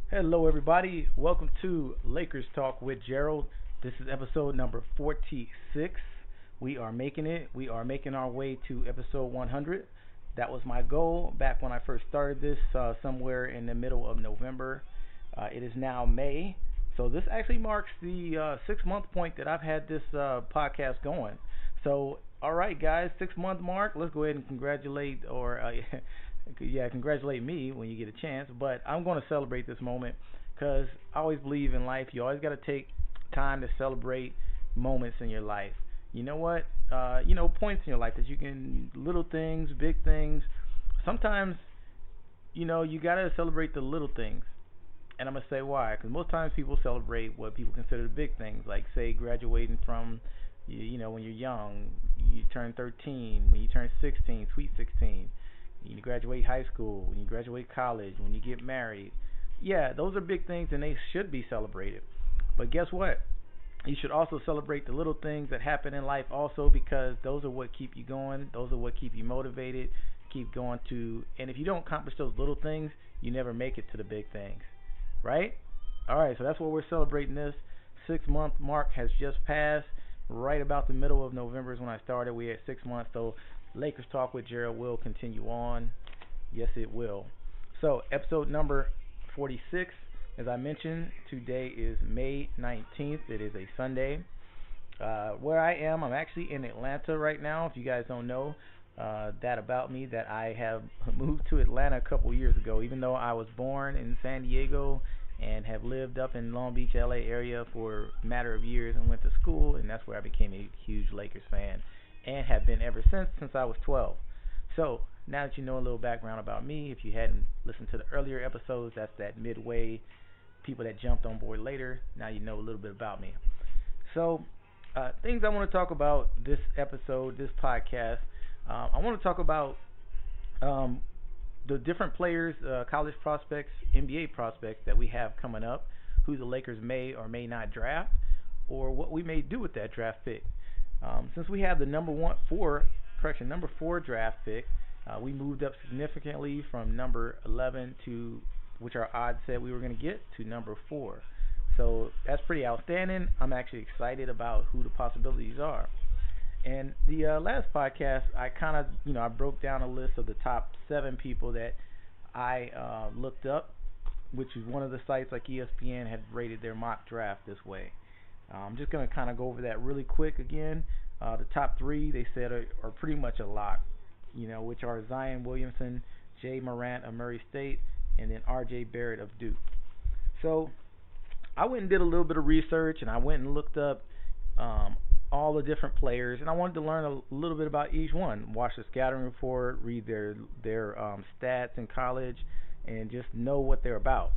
Hello, everybody. Welcome to Lakers Talk with Gerald. This is episode number 46. We are making it. We are making our way to episode 100. That was my goal back when I first started this, somewhere in the middle of November. It is now May. So this actually marks the 6 month point that I've had this podcast going. So, all right, guys, 6 month mark. Let's go ahead and congratulate, or yeah, congratulate me when you get a chance. But I'm going to celebrate this moment because I always believe in life. You always got to take time to celebrate moments in your life. You know what? Points in your life that you can, little things, big things. Sometimes, you got to celebrate the little things. And I'm going to say why. Because most times people celebrate what people consider the big things, like, say, graduating from, when you're young, you turn 13, when you turn 16, sweet 16, when you graduate high school, when you graduate college, when you get married. Yeah, those are big things and they should be celebrated. But guess what? You should also celebrate the little things that happen in life also, because those are what keep you going. Those are what keep you motivated, keep going to. And if you don't accomplish those little things, you never make it to the big things, right? All right, so that's what we're celebrating. This 6 month mark has just passed. Right about the middle of November is when I started. We had 6 months, so Lakers Talk with Gerald will continue on. Yes, it will. So, episode number 46. As I mentioned, today is May 19th. It is a Sunday. Where I am, I'm actually in Atlanta right now. If you guys don't know that about me, that I have moved to Atlanta a couple years ago, even though I was born in San Diego and have lived up in Long Beach, LA area for a matter of years and went to school, and that's where I became a huge Lakers fan and have been ever since I was 12. So, now that you know a little background about me, if you hadn't listened to the earlier episodes, that's that midway people that jumped on board later. Now you know a little bit about me. So, things I want to talk about this episode, this podcast. I want to talk about um, the different players, college prospects, NBA prospects that we have coming up, who the Lakers may or may not draft, or what we may do with that draft pick. Since we have the number four draft pick, we moved up significantly from number 11 to, which our odds said we were going to get, to number 4. So that's pretty outstanding. I'm actually excited about who the possibilities are. And the last podcast, I kind of, I broke down a list of the top 7 people that I looked up, which is one of the sites like ESPN had rated their mock draft this way. I'm just going to kind of go over that really quick again. The top 3 they said are pretty much a lock, which are Zion Williamson, Jay Morant of Murray State, and then R.J. Barrett of Duke. So I went and did a little bit of research, and I went and looked up all the different players, and I wanted to learn a little bit about each one. Watch the scouting report, read their stats in college, and just know what they're about.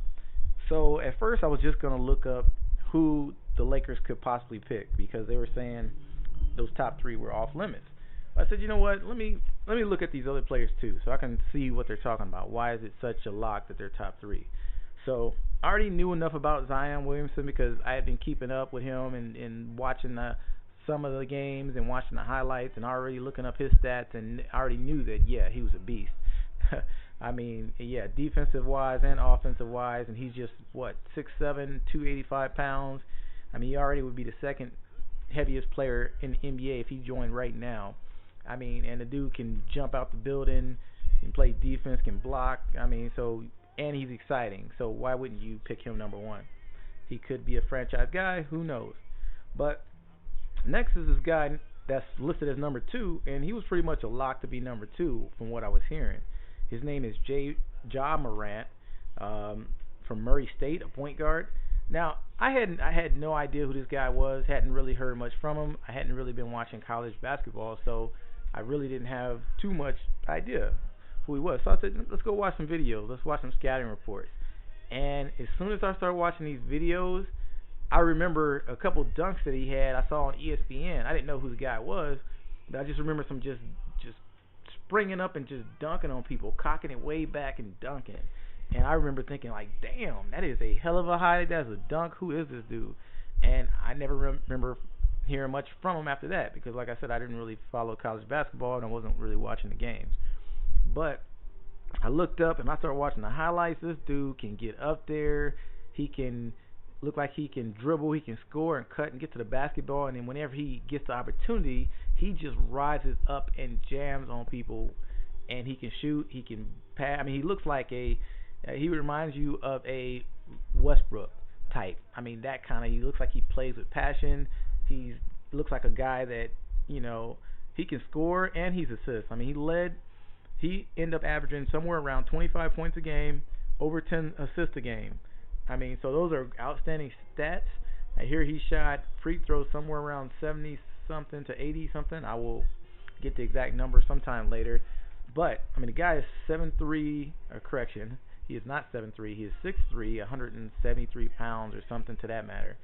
So at first, I was just going to look up who the Lakers could possibly pick, because they were saying those top 3 were off limits. I said, you know what? Let me look at these other players too, so I can see what they're talking about. Why is it such a lock that they're top 3? So I already knew enough about Zion Williamson because I had been keeping up with him and watching some of the games and watching the highlights and already looking up his stats, and I already knew that, yeah, he was a beast. I mean, yeah, defensive wise and offensive wise, and he's just, 6'7", 285 pounds. I mean, he already would be the second heaviest player in the NBA if he joined right now. I mean, and the dude can jump out the building, can play defense, can block. I mean, and he's exciting. So why wouldn't you pick him number 1? He could be a franchise guy. Who knows? But next is this guy that's listed as number 2, and he was pretty much a lock to be number 2 from what I was hearing. His name is Ja Morant, from Murray State, a point guard. Now, I had no idea who this guy was. Hadn't really heard much from him. I hadn't really been watching college basketball, so I really didn't have too much idea who he was. So I said, let's go watch some videos. Let's watch some scouting reports. And as soon as I started watching these videos, I remember a couple dunks that he had. I saw on ESPN. I didn't know who the guy was, but I just remember some just springing up and just dunking on people, cocking it way back and dunking. And I remember thinking, like, damn, that is a hell of a high. That's a dunk. Who is this dude? And I never remember hearing much from him after that because, like I said, I didn't really follow college basketball and I wasn't really watching the games. But I looked up and I started watching the highlights. This dude can get up there. He can look like he can dribble. He can score and cut and get to the basketball. And then whenever he gets the opportunity, he just rises up and jams on people. And he can shoot. He can pass. I mean, he looks like he reminds you of a Westbrook type. I mean, that kind of. He looks like he plays with passion. He looks like a guy that he can score and he's assists. I mean, he ended up averaging somewhere around 25 points a game, over 10 assists a game. I mean, so those are outstanding stats. I hear he shot free throws somewhere around 70 something to 80 something. I will get the exact number sometime later. But I mean, the guy is 7'3", correction, he is not 7'3", he is 6'3", 173 pounds or something to that matter.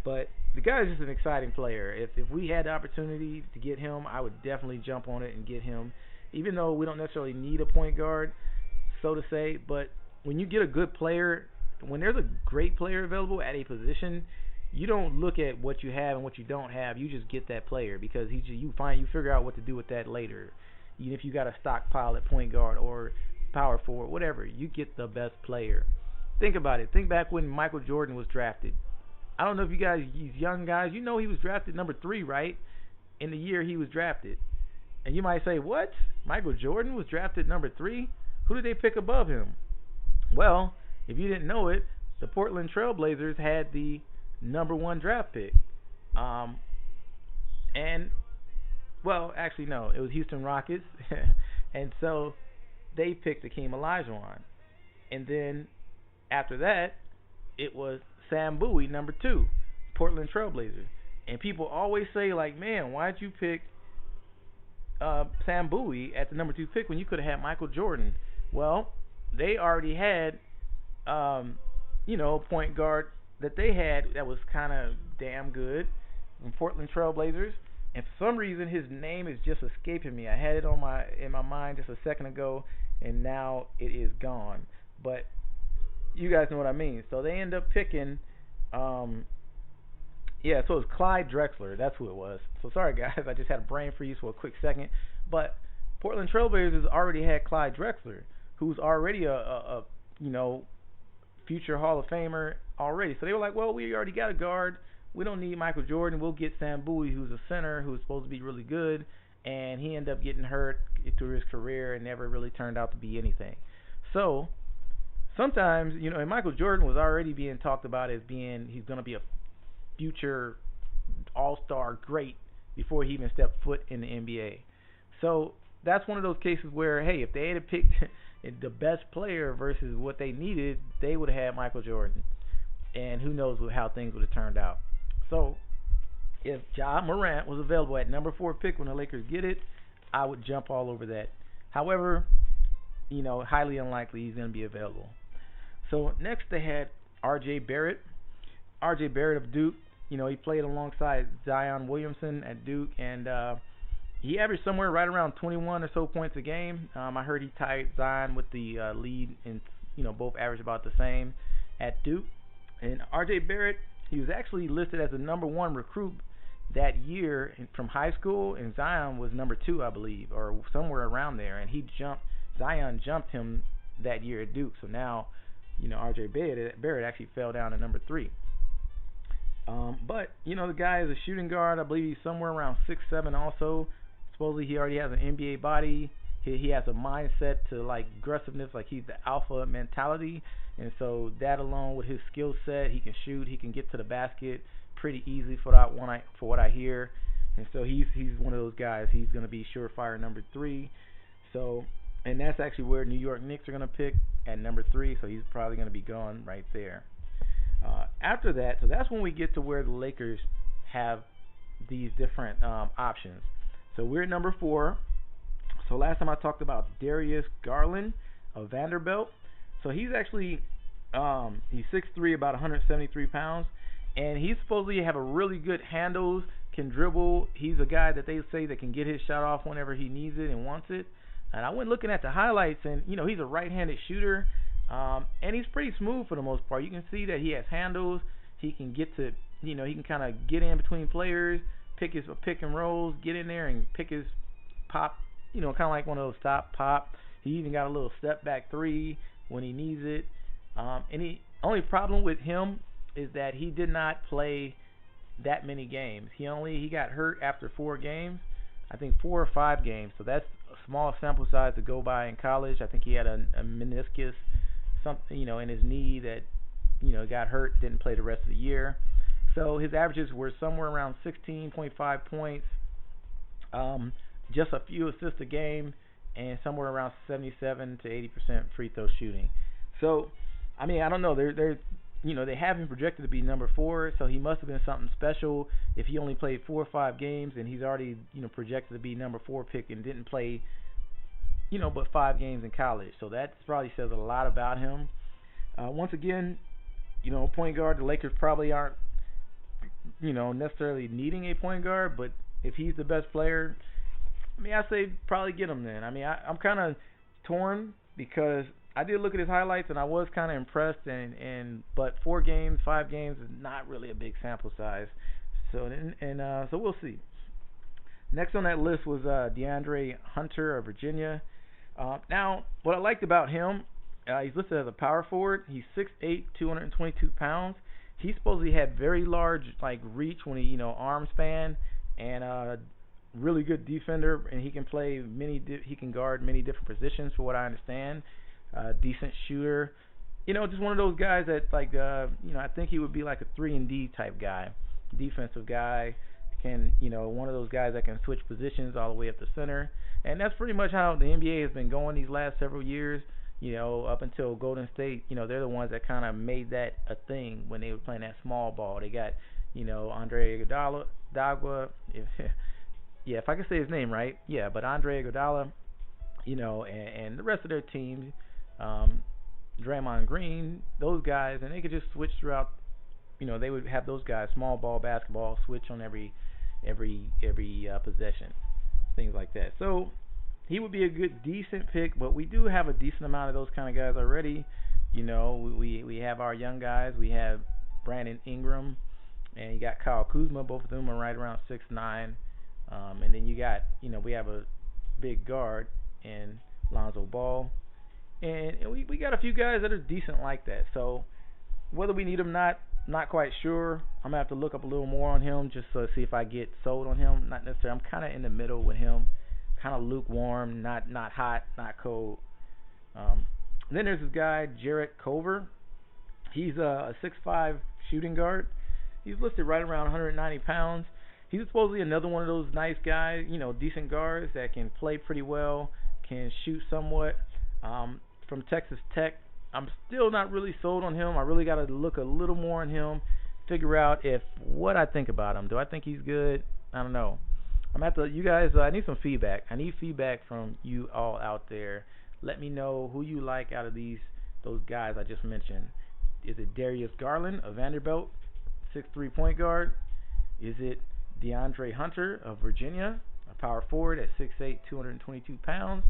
But the guy is just an exciting player. If we had the opportunity to get him, I would definitely jump on it and get him. Even though we don't necessarily need a point guard, so to say, but when you get a good player, when there's a great player available at a position, you don't look at what you have and what you don't have. You just get that player because you figure out what to do with that later. Even if you got a stockpile at point guard or power forward, whatever, you get the best player. Think about it. Think back when Michael Jordan was drafted. I don't know if you guys, these young guys, he was drafted number 3, right? In the year he was drafted. And you might say, what? Michael Jordan was drafted number 3? Who did they pick above him? Well, if you didn't know it, the Portland Trailblazers had the number 1 draft pick. Actually, no. It was Houston Rockets. And so they picked Akeem Olajuwon. And then after that, it was Sam Bowie, number 2, Portland Trailblazers. And people always say, like, man, why'd you pick Sam Bowie at the number 2 pick when you could have had Michael Jordan? Well, they already had, a point guard that they had that was kind of damn good from Portland Trailblazers. And for some reason, his name is just escaping me. I had it in my mind just a second ago, and now it is gone. But you guys know what I mean. So they end up picking, so it was Clyde Drexler. That's who it was. So sorry, guys. I just had a brain freeze for a quick second. But Portland Trailblazers already had Clyde Drexler, who's already a future Hall of Famer already. So they were like, well, we already got a guard. We don't need Michael Jordan. We'll get Sam Bowie, who's a center, who's supposed to be really good. And he ended up getting hurt through his career and never really turned out to be anything. So sometimes, and Michael Jordan was already being talked about as he's going to be a future all-star great before he even stepped foot in the NBA. So that's one of those cases where, hey, if they had picked the best player versus what they needed, they would have had Michael Jordan. And who knows how things would have turned out. So if Ja Morant was available at number 4 pick when the Lakers get it, I would jump all over that. However, highly unlikely he's going to be available. So next they had R.J. Barrett. R.J. Barrett of Duke. He played alongside Zion Williamson at Duke, and he averaged somewhere right around 21 or so points a game. I heard he tied Zion with the lead, and both averaged about the same at Duke. And R.J. Barrett, he was actually listed as the number 1 recruit that year from high school, and Zion was number 2, I believe, or somewhere around there. And Zion jumped him that year at Duke. So now, R.J. Barrett actually fell down to number 3. But the guy is a shooting guard. I believe he's somewhere around 6'7" also. Supposedly he already has an NBA body. He has a mindset to like aggressiveness, like he's the alpha mentality. And so that alone with his skill set, he can shoot, he can get to the basket pretty easily for what I hear. And so he's one of those guys. He's going to be surefire number 3. So, and that's actually where New York Knicks are going to pick at number 3. So he's probably going to be gone right there. After that, so that's when we get to where the Lakers have these different options. So we're at number 4. So last time I talked about Darius Garland of Vanderbilt. So he's actually he's 6'3", about 173 pounds, and he's supposedly have a really good handles, can dribble. He's a guy that they say that can get his shot off whenever he needs it and wants it. And I went looking at the highlights, and he's a right-handed shooter, and he's pretty smooth for the most part. You can see that he has handles. He can get to, he can kind of get in between players, pick and rolls, get in there and pick his pop. Kind of like one of those stop pop. He even got a little step back three when he needs it. And the only problem with him is that he did not play that many games. He got hurt after 4 games, I think 4 or 5 games. So that's a small sample size to go by in college. I think he had a meniscus, something in his knee that got hurt, didn't play the rest of the year. So his averages were somewhere around 16.5 points, just a few assists a game, and somewhere around 77 to 80% free throw shooting. So, I mean, I don't know. They have him projected to be number 4, so he must have been something special if he only played 4 or 5 games and he's already projected to be number 4 pick and didn't play but 5 games in college. So that probably says a lot about him. Once again, point guard, the Lakers probably aren't necessarily needing a point guard, but if he's the best player, I mean, I say probably get him then. I mean, I'm kind of torn because I did look at his highlights and I was kind of impressed, but 4 games, 5 games is not really a big sample size. So so we'll see. Next on that list was DeAndre Hunter of Virginia. Now, what I liked about him, he's listed as a power forward. He's 6'8", 222 pounds. He supposedly had very large reach when he arm span, and really good defender, and he can play he can guard many different positions for what I understand. Decent shooter, just one of those guys that I think he would be like a 3-and-D type guy, defensive guy. Can one of those guys that can switch positions all the way up the center, and that's pretty much how the NBA has been going these last several years. Up until Golden State, they're the ones that kind of made that a thing when they were playing that small ball. They got, Andre Iguodala, if I can say his name right, but Andre Iguodala, and the rest of their teams, Draymond Green, those guys, and they could just switch throughout. They would have those guys, small ball basketball, switch on every possession, things like that. So he would be a good, decent pick, but we do have a decent amount of those kind of guys already. We have our young guys. We have Brandon Ingram, and you got Kyle Kuzma. Both of them are right around 6'9", and then you got, we have a big guard in Lonzo Ball, and we got a few guys that are decent like that. So whether we need them, not quite sure. I'm gonna have to look up a little more on him just to see if I get sold on him. Not necessarily. I'm kind of in the middle with him. Kind of lukewarm, not hot, not cold. Then there's this guy, Jarrett Culver. He's a 6'5" shooting guard. He's listed right around 190 pounds. He's supposedly another one of those nice guys, decent guards that can play pretty well, can shoot somewhat. From Texas Tech. I'm still not really sold on him. I really got to look a little more on him, figure out what I think about him. Do I think he's good? I don't know. I'm at you guys. I need some feedback. I need feedback from you all out there. Let me know who you like out of those guys I just mentioned. Is it Darius Garland of Vanderbilt, 6'3" point guard? Is it DeAndre Hunter of Virginia, a power forward at 6'8", 222 pounds?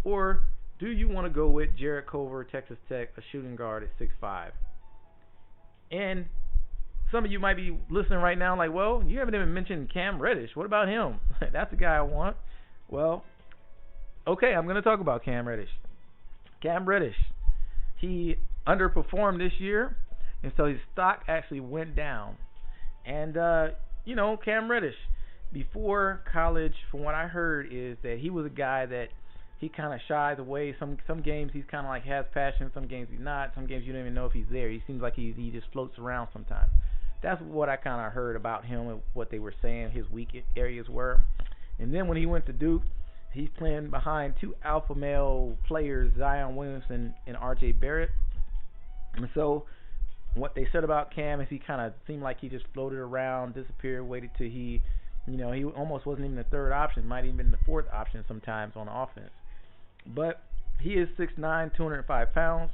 Or do you want to go with Jarrett Culver, Texas Tech, a shooting guard at 6'5"? And some of you might be listening right now like, well, you haven't even mentioned Cam Reddish. What about him? That's the guy I want. Well, okay, I'm going to talk about Cam Reddish. Cam Reddish, he underperformed this year, and so his stock actually went down. And, Cam Reddish, before college, from what I heard, is that he was a guy that he kind of shies away. Some games he's kind of has passion. Some games he's not. Some games you don't even know if he's there. He seems like he just floats around sometimes. That's what I kind of heard about him and what they were saying his weak areas were. And then when he went to Duke, he's playing behind 2 alpha male players, Zion Williamson and R.J. Barrett. And so what they said about Cam is he kind of seemed like he just floated around, disappeared, waited till he almost wasn't even the third option, might even been the fourth option sometimes on offense. But he is 6'9", 205 pounds.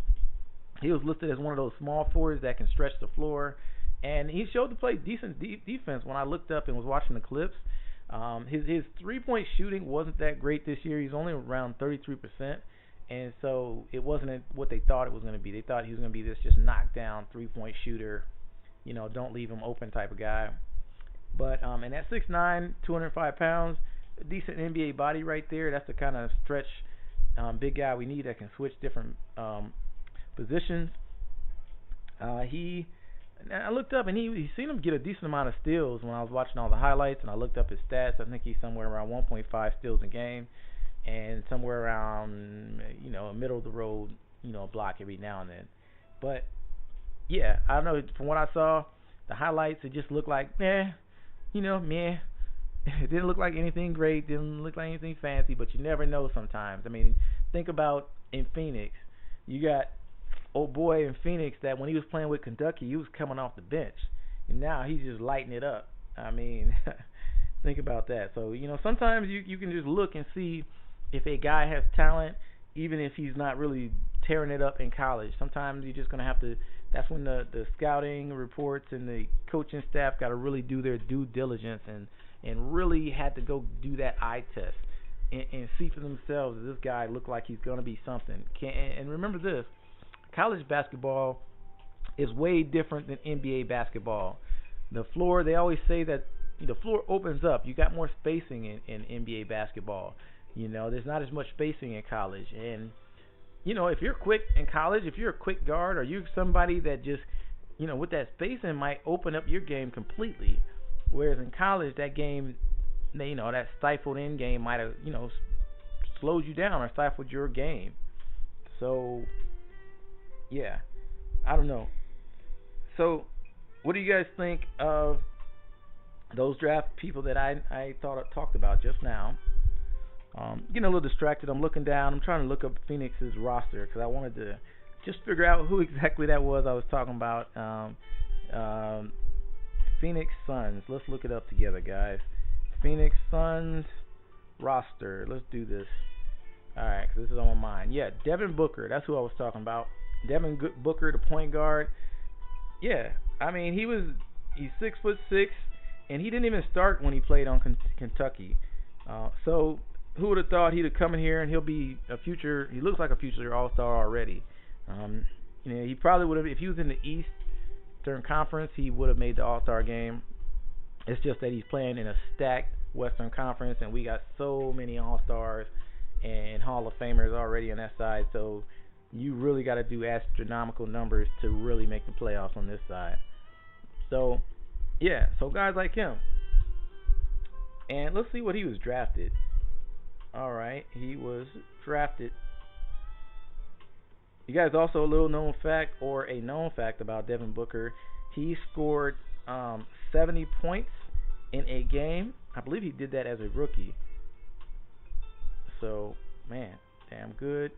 He was listed as one of those small forwards that can stretch the floor. And he showed to play decent defense when I looked up and was watching the clips. His three-point shooting wasn't that great this year. He's only around 33%. And so it wasn't what they thought it was going to be. They thought he was going to be this just knockdown three-point shooter, don't leave him open type of guy. But and at 6'9", 205 pounds, a decent NBA body right there. That's the kind of stretch big guy we need that can switch different positions. I looked up and he seen him get a decent amount of steals when I was watching all the highlights, and I looked up his stats. I think he's somewhere around 1.5 steals a game, and somewhere around a middle of the road block every now and then. But yeah, I don't know. From what I saw, the highlights, it just looked like meh. It didn't look like anything great, didn't look like anything fancy, but you never know sometimes. I mean, think about in Phoenix. You got old boy in Phoenix that when he was playing with Kentucky, he was coming off the bench. And now he's just lighting it up. I mean, think about that. So, sometimes you can just look and see if a guy has talent, even if he's not really tearing it up in college. Sometimes you're just going to have to, that's when the scouting reports and the coaching staff got to really do their due diligence and really had to go do that eye test and see for themselves, does this guy look like he's going to be something? And remember this, college basketball is way different than NBA basketball. The floor, they always say that the floor opens up. You got more spacing in NBA basketball. There's not as much spacing in college. And, if you're quick in college, if you're a quick guard or you're somebody that just, with that spacing might open up your game completely. Whereas in college, that game, that stifled in game might have, slowed you down or stifled your game. So, yeah, I don't know. So, what do you guys think of those draft people that I talked about just now? Getting a little distracted. I'm looking down. I'm trying to look up Phoenix's roster because I wanted to just figure out who exactly that was I was talking about. Phoenix Suns. Let's look it up together, guys. Phoenix Suns roster. Let's do this. All right, because this is on my mind. Yeah, Devin Booker. That's who I was talking about. Devin Booker, the point guard. Yeah, I mean, he's 6'6", and he didn't even start when he played on Kentucky. So who would have thought he'd have come in here and he'll be a future? He looks like a future All-Star already. He probably would have, if he was in the Eastern Conference, he would have made the All-Star game. It's just that he's playing in a stacked Western Conference, and we got so many All-Stars and Hall of Famers already on that side. So you really got to do astronomical numbers to really make the playoffs on this side. So, yeah, so guys like him. And let's see what he was drafted. All right, he was drafted. You guys, also a little known fact or a known fact about Devin Booker. He scored 70 points in a game. I believe he did that as a rookie. So, man, damn good.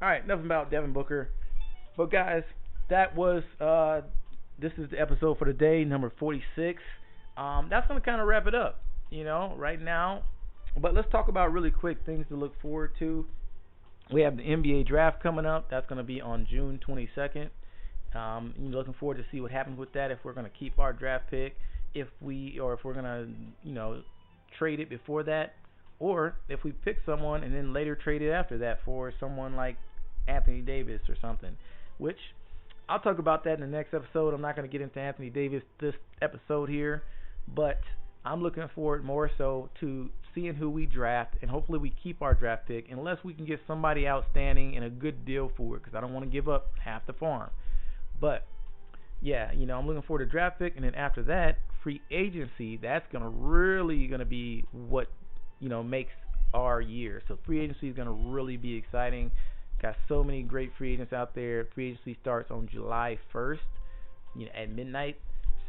All right, enough about Devin Booker. But, guys, that was, this is the episode for today, number 46. That's going to kind of wrap it up, right now. But let's talk about really quick things to look forward to. We have the NBA draft coming up. That's going to be on June 22nd. Looking forward to see what happens with that, if we're going to keep our draft pick, if we're going to, trade it before that, or if we pick someone and then later trade it after that for someone like Anthony Davis or something, which I'll talk about that in the next episode. I'm not going to get into Anthony Davis this episode here, but I'm looking forward more so to seeing who we draft, and hopefully we keep our draft pick unless we can get somebody outstanding and a good deal for it, because I don't want to give up half the farm. But, yeah, I'm looking forward to draft pick, and then after that, free agency. That's really going to be what, makes our year. So free agency is going to really be exciting. Got so many great free agents out there. Free agency starts on July 1st, at midnight.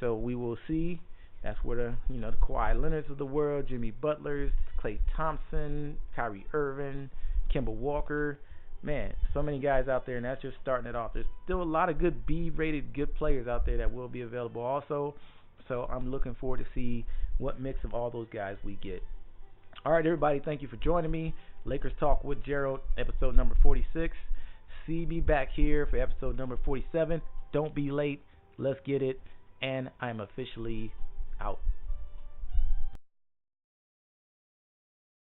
So we will see. That's where the Kawhi Leonards of the world, Jimmy Butlers, Klay Thompson, Kyrie Irving, Kemba Walker. Man, so many guys out there, and that's just starting it off. There's still a lot of good B-rated good players out there that will be available also. So I'm looking forward to see what mix of all those guys we get. All right, everybody, thank you for joining me. Lakers Talk with Gerald, episode number 46. See me back here for episode number 47. Don't be late. Let's get it. And I'm officially out.